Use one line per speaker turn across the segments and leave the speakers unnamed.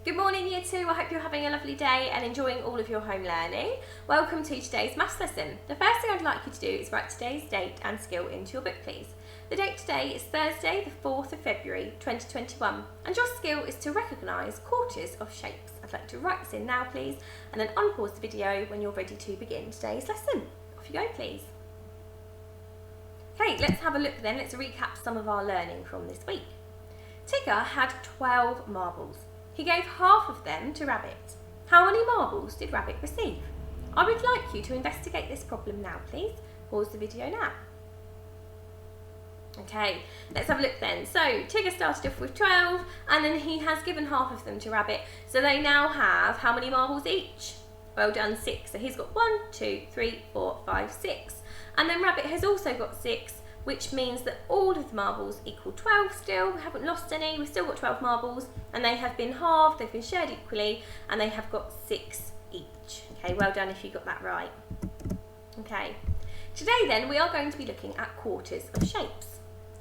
Good morning Year 2, I hope you're having a lovely day and enjoying all of your home learning. Welcome to today's maths lesson. The first thing I'd like you to do is write today's date and skill into your book please. The date today is Thursday the 4th of February 2021 and your skill is to recognise quarters of shapes. I'd like to write this in now please and then unpause the video when you're ready to begin today's lesson. Off you go please. Okay, let's have a look then, let's recap some of our learning from this week. Tigger had 12 marbles. He gave half of them to Rabbit. How many marbles did Rabbit receive? I would like you to investigate this problem now, please. Pause the video now. Okay, let's have a look then. So, Tigger started off with 12 and then he has given half of them to Rabbit. So they now have how many marbles each? Well done, 6. So he's got 1, 2, 3, 4, 5, 6. And then Rabbit has also got 6. Which means that all of the marbles equal 12 still, we haven't lost any, we've still got 12 marbles and they have been halved, they've been shared equally and they have got 6 each. Okay, well done if you got that right. Okay, today then we are going to be looking at quarters of shapes.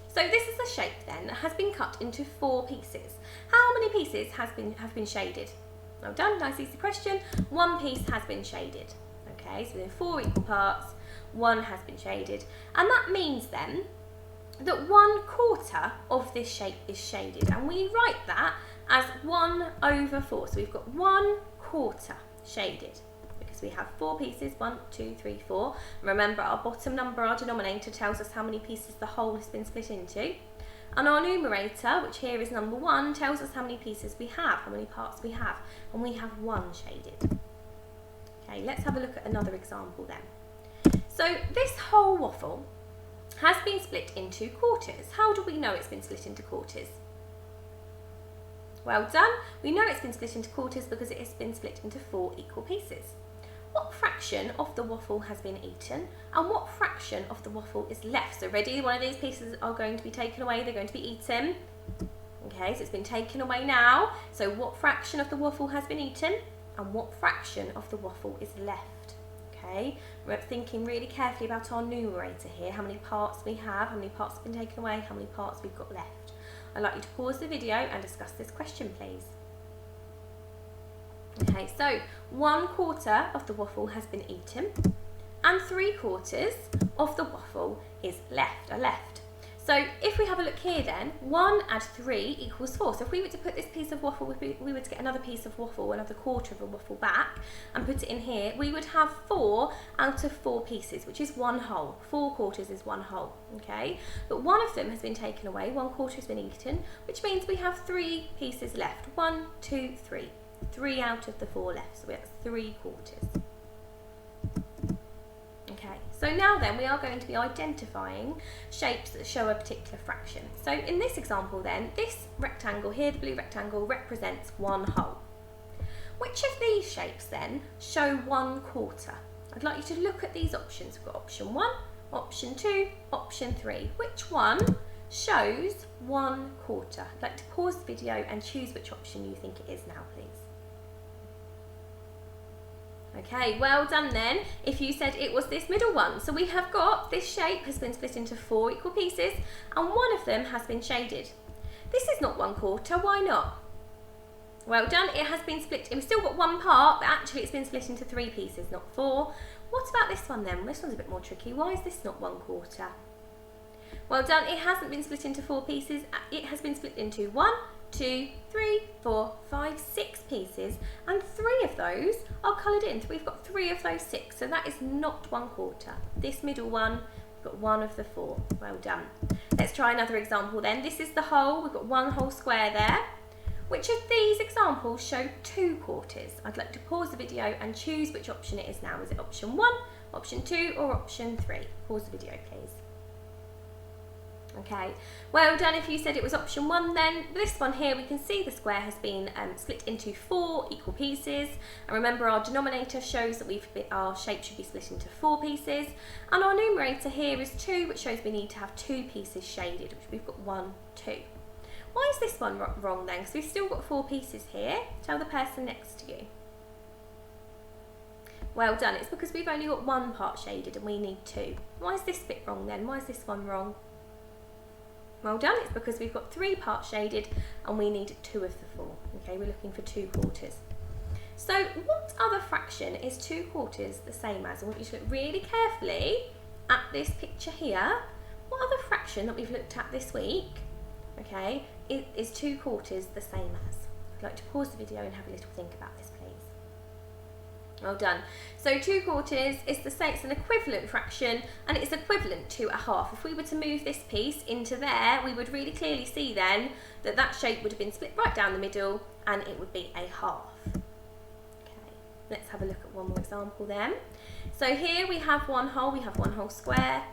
So this is a shape then that has been cut into 4 pieces. How many pieces have been shaded? Well done, nice easy question. 1 piece has been shaded. Okay, so in 4 equal parts, 1 has been shaded, and that means then that 1/4 of this shape is shaded, and we write that as 1/4. So we've got 1/4 shaded because we have 4 pieces, 1, 2, 3, 4. Remember our bottom number, our denominator, tells us how many pieces the whole has been split into, and our numerator, which here is number 1, tells us how many pieces we have, how many parts we have, and we have 1 shaded. Okay, let's have a look at another example then. So this whole waffle has been split into quarters. How do we know it's been split into quarters? Well done. We know it's been split into quarters because it has been split into 4 equal pieces. What fraction of the waffle has been eaten and what fraction of the waffle is left? So ready, one of these pieces are going to be taken away, they're going to be eaten. Okay, so it's been taken away now. So what fraction of the waffle has been eaten and what fraction of the waffle is left? Okay, we're thinking really carefully about our numerator here, how many parts we have, how many parts have been taken away, how many parts we've got left. I'd like you to pause the video and discuss this question please. Okay, so 1/4 of the waffle has been eaten and 3/4 of the waffle is left. So if we have a look here then, 1 add 3 equals 4. So if we were to put this piece of waffle, we were to get another piece of waffle, another quarter of a waffle back and put it in here, we would have 4 out of 4 pieces, which is 1 whole. 4 quarters is 1 whole, okay? But 1 of them has been taken away, 1/4 has been eaten, which means we have 3 pieces left. 1, 2, 3. 3 out of the 4 left, so we have 3 quarters. Okay, so now then we are going to be identifying shapes that show a particular fraction. So in this example then, this rectangle here, the blue rectangle, represents 1 whole. Which of these shapes then show 1/4? I'd like you to look at these options. We've got option 1, option 2, option 3. Which one shows 1/4? I'd like to pause the video and choose which option you think it is now please. Okay, well done then if you said it was this middle one. So we have got this shape has been split into 4 equal pieces and 1 of them has been shaded. This is not 1/4, why not? Well done, it has been split, we've still got 1 part, but actually it's been split into 3 pieces, not 4. What about this one then? This one's a bit more tricky. Why is this not 1/4? Well done, it hasn't been split into 4 pieces, it has been split into 1, 2, 3, 4, 5, 6 pieces and 3 of those are coloured in. So we've got 3 of those 6, so that is not 1/4. This middle one, we've got 1 of the 4. Well done. Let's try another example then. This is the whole, we've got 1 whole square there. Which of these examples show 2 quarters? I'd like to pause the video and choose which option it is now. Is it option 1, option 2 or option 3? Pause the video please. Okay, well done if you said it was option 1 then. This one here, we can see the square has been split into 4 equal pieces. And remember our denominator shows that our shape should be split into 4 pieces. And our numerator here is 2, which shows we need to have 2 pieces shaded, which we've got 1, 2. Why is this one wrong then? Because we've still got 4 pieces here. Tell the person next to you. Well done, it's because we've only got 1 part shaded and we need 2. Why is this bit wrong then? Why is this one wrong? Well done, it's because we've got 3 parts shaded and we need 2 of the 4. Okay, we're looking for 2 quarters. So what other fraction is 2 quarters the same as? I want you to look really carefully at this picture here. What other fraction that we've looked at this week, okay, is 2 quarters the same as? I'd like to pause the video and have a little think about this, please. Well done. So 2 quarters is the same, it's an equivalent fraction, and it's equivalent to a half. If we were to move this piece into there, we would really clearly see then that that shape would have been split right down the middle and it would be a half. Okay, let's have a look at one more example then. So here we have 1 whole, we have 1 whole square.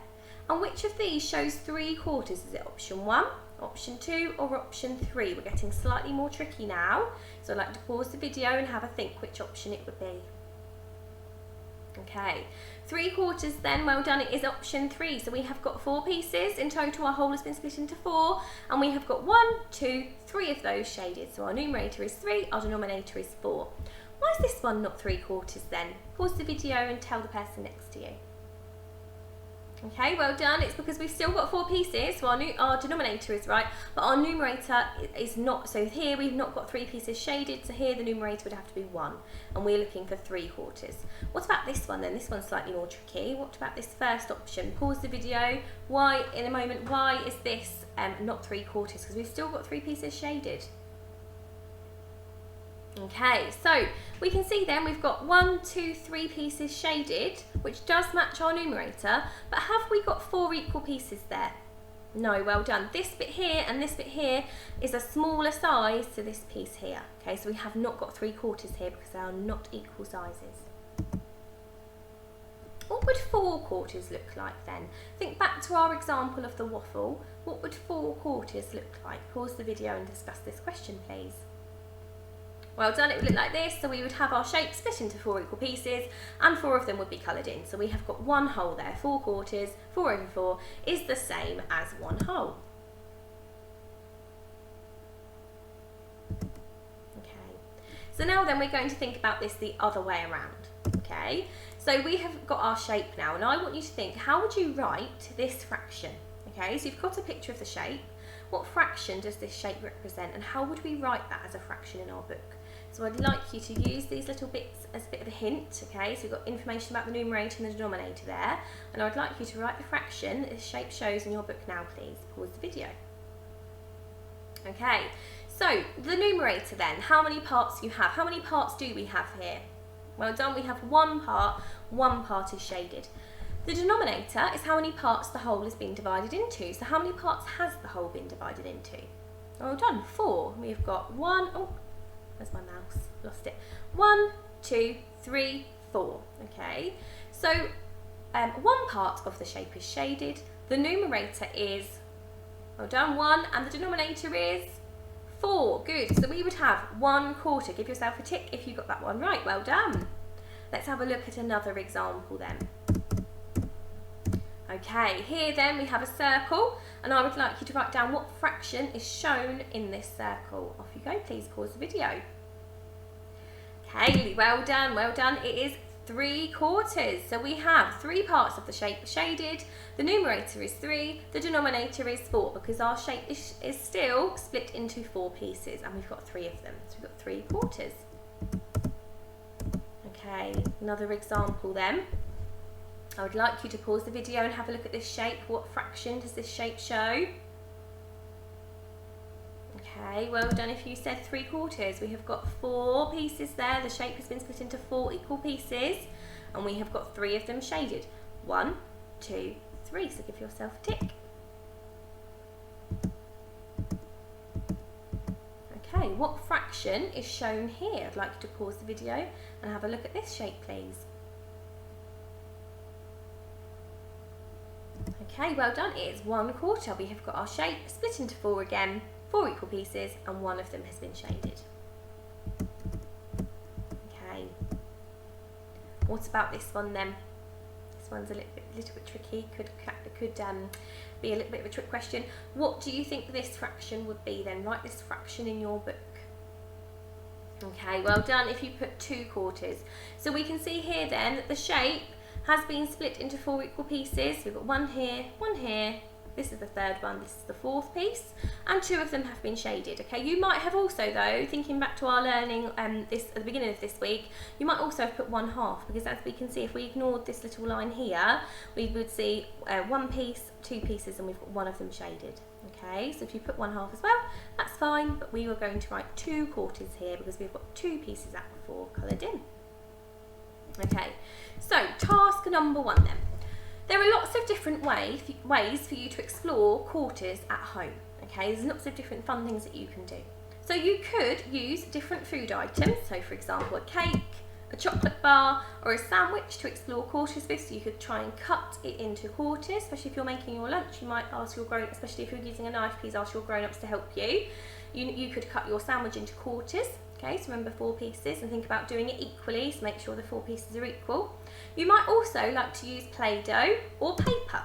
And which of these shows 3 quarters? Is it option 1, option 2 or option 3? We're getting slightly more tricky now. So I'd like to pause the video and have a think which option it would be. Okay, 3 quarters then, well done, it is option 3. So we have got 4 pieces. In total our whole has been split into 4 and we have got 1, 2, 3 of those shaded. So our numerator is 3, our denominator is 4. Why is this one not 3 quarters then? Pause the video and tell the person next to you. Okay, well done. It's because we've still got 4 pieces, so our denominator is right, but our numerator is not. So here we've not got 3 pieces shaded, so here the numerator would have to be 1, and we're looking for 3 quarters. What about this one then? This one's slightly more tricky. What about this first option? Pause the video. Why, in a moment, why is this not 3 quarters? Because we've still got 3 pieces shaded. Okay, so we can see then we've got 1, 2, 3 pieces shaded, which does match our numerator, but have we got 4 equal pieces there? No, well done. This bit here and this bit here is a smaller size to this piece here. Okay, so we have not got 3 quarters here because they are not equal sizes. What would 4 quarters look like then? Think back to our example of the waffle. What would 4 quarters look like? Pause the video and discuss this question, please. Well done, it would look like this. So we would have our shape split into 4 equal pieces and 4 of them would be coloured in. So we have got 1 whole there, 4 quarters, 4 over 4 is the same as 1 whole. Okay, so now then we're going to think about this the other way around. Okay, so we have got our shape now and I want you to think, how would you write this fraction? Okay, so you've got a picture of the shape. What fraction does this shape represent and how would we write that as a fraction in our book? So I'd like you to use these little bits as a bit of a hint, okay? So we've got information about the numerator and the denominator there. And I'd like you to write the fraction that this shape shows in your book now, please. Pause the video. Okay, so the numerator then, how many parts do you have? How many parts do we have here? Well done, we have 1 part is shaded. The denominator is how many parts the whole has been divided into. So how many parts has the whole been divided into? Well done, 4. We've got 1, oh, where's my mouse? Lost it. 1, 2, 3, 4. Okay, so 1 part of the shape is shaded. The numerator is, well done, 1, and the denominator is 4. Good. So we would have 1 quarter. Give yourself a tick if you got that one right. Well done. Let's have a look at another example then. Okay, here then we have a circle and I would like you to write down what fraction is shown in this circle. Off you go, please pause the video. Okay, well done, well done. It is 3 quarters. So we have 3 parts of the shape shaded. The numerator is 3, the denominator is 4 because our shape is still split into 4 pieces and we've got 3 of them. So we've got 3 quarters. Okay, another example then. I would like you to pause the video and have a look at this shape. What fraction does this shape show? Okay, well done if you said 3 quarters. We have got 4 pieces there. The shape has been split into 4 equal pieces and we have got 3 of them shaded. 1, 2, 3. So give yourself a tick. Okay, what fraction is shown here? I'd like you to pause the video and have a look at this shape, please. Okay, well done. It is 1 quarter. We have got our shape split into 4 again, 4 equal pieces, and 1 of them has been shaded. Okay. What about this one then? This one's a little bit tricky. Could be a little bit of a trick question. What do you think this fraction would be then? Write this fraction in your book. Okay, well done if you put 2 quarters. So we can see here then that the shape has been split into 4 equal pieces. We've got 1 here, 1 here, this is the third one, this is the fourth piece, and 2 of them have been shaded. Okay, you might have also, though, thinking back to our learning this at the beginning of this week, you might also have put 1/2, because as we can see, if we ignored this little line here, we would see 1 piece, 2 pieces, and we've got 1 of them shaded. Okay, so if you put 1/2 as well, that's fine, but we were going to write 2 quarters here because we've got 2 pieces out of 4 coloured in. Okay, so task number 1 then. There are lots of different ways for you to explore quarters at home. Okay, there's lots of different fun things that you can do. So you could use different food items, so for example a cake, a chocolate bar, or a sandwich to explore quarters with. So you could try and cut it into quarters, especially if you're making your lunch. You might ask your grown-ups, especially if you're using a knife, please ask your grown-ups to help you. You could cut your sandwich into quarters. Okay, so remember 4 pieces and think about doing it equally, so make sure the 4 pieces are equal. You might also like to use Play-Doh or paper.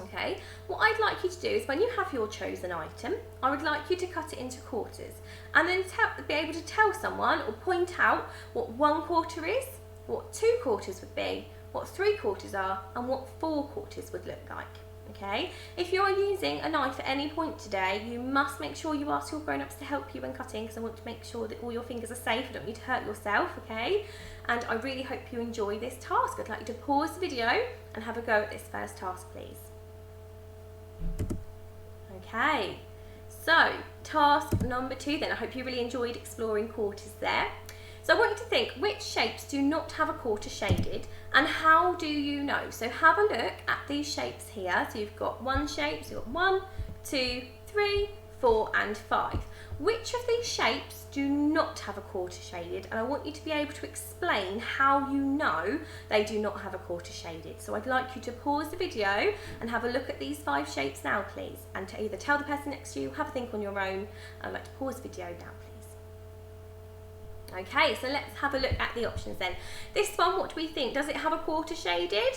Okay, what I'd like you to do is when you have your chosen item, I would like you to cut it into quarters and then be able to tell someone or point out what 1 quarter is, what 2 quarters would be, what 3 quarters are, and what 4 quarters would look like. Okay, if you're using a knife at any point today, you must make sure you ask your grown-ups to help you when cutting, because I want to make sure that all your fingers are safe. You don't need to hurt yourself, okay? And I really hope you enjoy this task. I'd like you to pause the video and have a go at this first task, please. Okay, so task number 2 then. I hope you really enjoyed exploring quarters there. So I want you to think, which shapes do not have a quarter shaded, and how do you know? So have a look at these shapes here. So you've got 1 shape, so you've got 1, 2, 3, 4 and 5. Which of these shapes do not have a quarter shaded? And I want you to be able to explain how you know they do not have a quarter shaded. So I'd like you to pause the video and have a look at these 5 shapes now, please. And to either tell the person next to you, have a think on your own. I'd like to pause the video now, please. Okay, so let's have a look at the options then. This one, what do we think? Does it have a quarter shaded?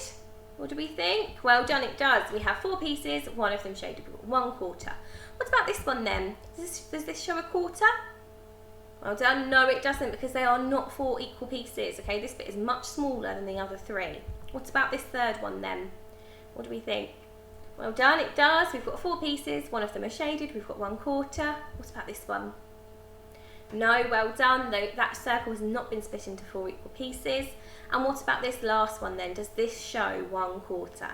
What do we think? Well done, it does. We have 4 pieces, 1 of them shaded. We've got 1 quarter. What about this one then? Does this show a quarter? Well done. No, it doesn't, because they are not 4 equal pieces. Okay, this bit is much smaller than the other 3. What about this third one then? What do we think? Well done, it does. We've got 4 pieces, 1 of them are shaded. We've got 1 quarter. What about this one? No, well done. That circle has not been split into 4 equal pieces. And what about this last one then? Does this show 1 quarter?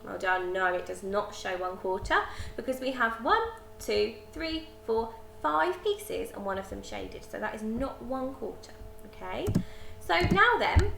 Well done. No, it does not show 1 quarter, because we have 1, 2, 3, 4, 5 pieces and 1 of them shaded. So that is not 1 quarter. Okay. So now then,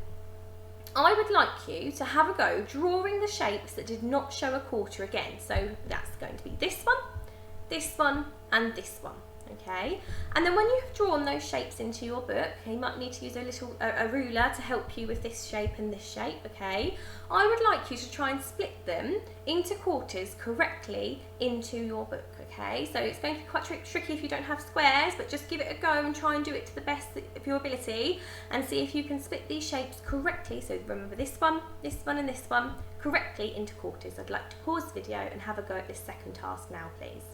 I would like you to have a go drawing the shapes that did not show a quarter again. So that's going to be this one, and this one. Okay, and then when you have drawn those shapes into your book, okay, you might need to use a ruler to help you with this shape and this shape. Okay, I would like you to try and split them into quarters correctly into your book. Okay, so it's going to be quite tricky if you don't have squares, but just give it a go and try and do it to the best of your ability and see if you can split these shapes correctly. So remember this one, and this one correctly into quarters. I'd like to pause the video and have a go at this second task now, please.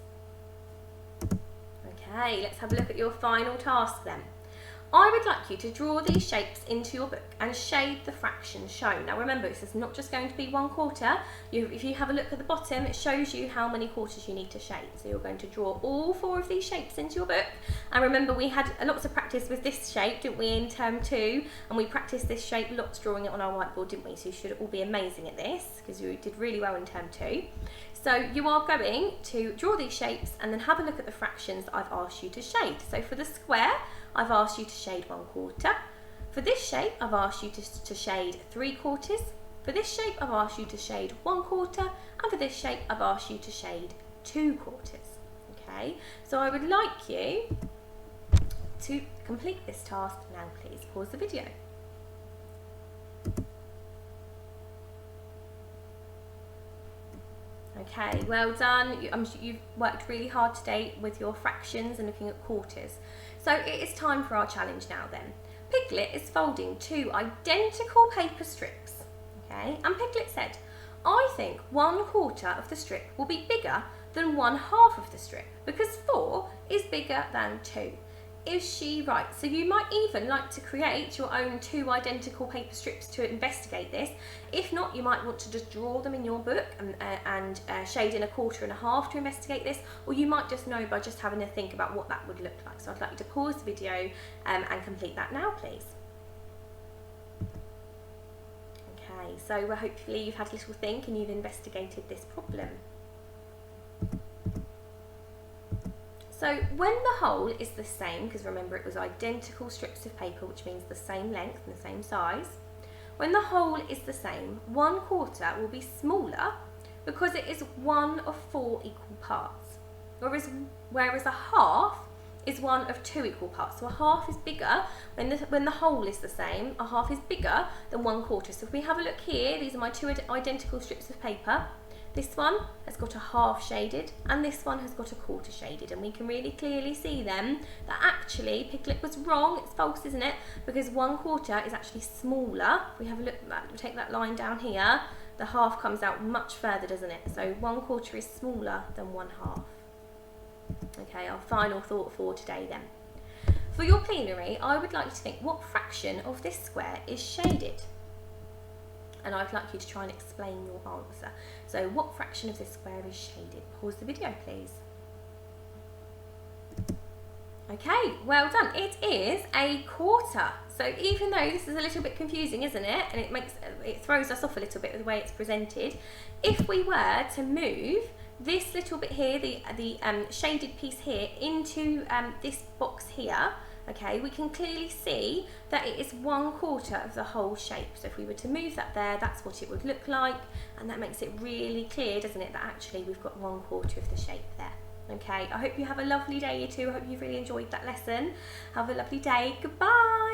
Okay, let's have a look at your final task then. I would like you to draw these shapes into your book and shade the fractions shown. Now remember, this is not just going to be 1 quarter. If you have a look at the bottom, it shows you how many quarters you need to shade. So you're going to draw all 4 of these shapes into your book. And remember, we had lots of practice with this shape, didn't we, in term 2? And we practiced this shape lots, drawing it on our whiteboard, didn't we? So you should all be amazing at this, because you did really well in term 2. So you are going to draw these shapes and then have a look at the fractions that I've asked you to shade. So for the square, I've asked you to shade 1 quarter. For this shape, I've asked you to shade 3 quarters. For this shape, I've asked you to shade 1 quarter. And for this shape, I've asked you to shade 2 quarters. Okay, so I would like you to complete this task now, please. Pause the video. Okay, well done. You've worked really hard today with your fractions and looking at quarters. So it is time for our challenge now then. Piglet is folding 2 identical paper strips. Okay, and Piglet said, I think 1 quarter of the strip will be bigger than 1/2 of the strip, because 4 is bigger than 2. is she right? So you might even like to create your own 2 identical paper strips to investigate this. If not, you might want to just draw them in your book and shade in 1/4 and 1/2 to investigate this, or you might just know by just having a think about what that would look like. So I'd like you to pause the video and complete that now, please. Okay, so hopefully you've had a little think and you've investigated this problem. So when the whole is the same, because remember it was identical strips of paper, which means the same length and the same size, when the whole is the same, 1/4 will be smaller because it is 1 of 4 equal parts, whereas a half is 1 of 2 equal parts. So a half is bigger when the whole is the same. A half is bigger than 1/4. So if we have a look here, these are my 2 identical strips of paper. This one has got a 1/2 shaded and this one has got a 1/4 shaded, and we can really clearly see then that actually Piglet was wrong. It's false, isn't it? Because 1/4 is actually smaller. If we have a look at that, we take that line down here, the 1/2 comes out much further, doesn't it? So 1/4 is smaller than 1/2. Okay, our final thought for today then. For your plenary, I would like you to think, what fraction of this square is shaded? And I'd like you to try and explain your answer. So what fraction of this square is shaded? Pause the video, please. Okay, well done. It is 1/4. So even though this is a little bit confusing, isn't it? And it throws us off a little bit with the way it's presented. If we were to move this little bit here, the shaded piece here, into this box here, okay, we can clearly see that it is 1/4 of the whole shape. So if we were to move that there, that's what it would look like, and that makes it really clear, doesn't it, that actually we've got 1/4 of the shape there. Okay, I hope you have a lovely day, you two. I hope you've really enjoyed that lesson. Have a lovely day. Goodbye.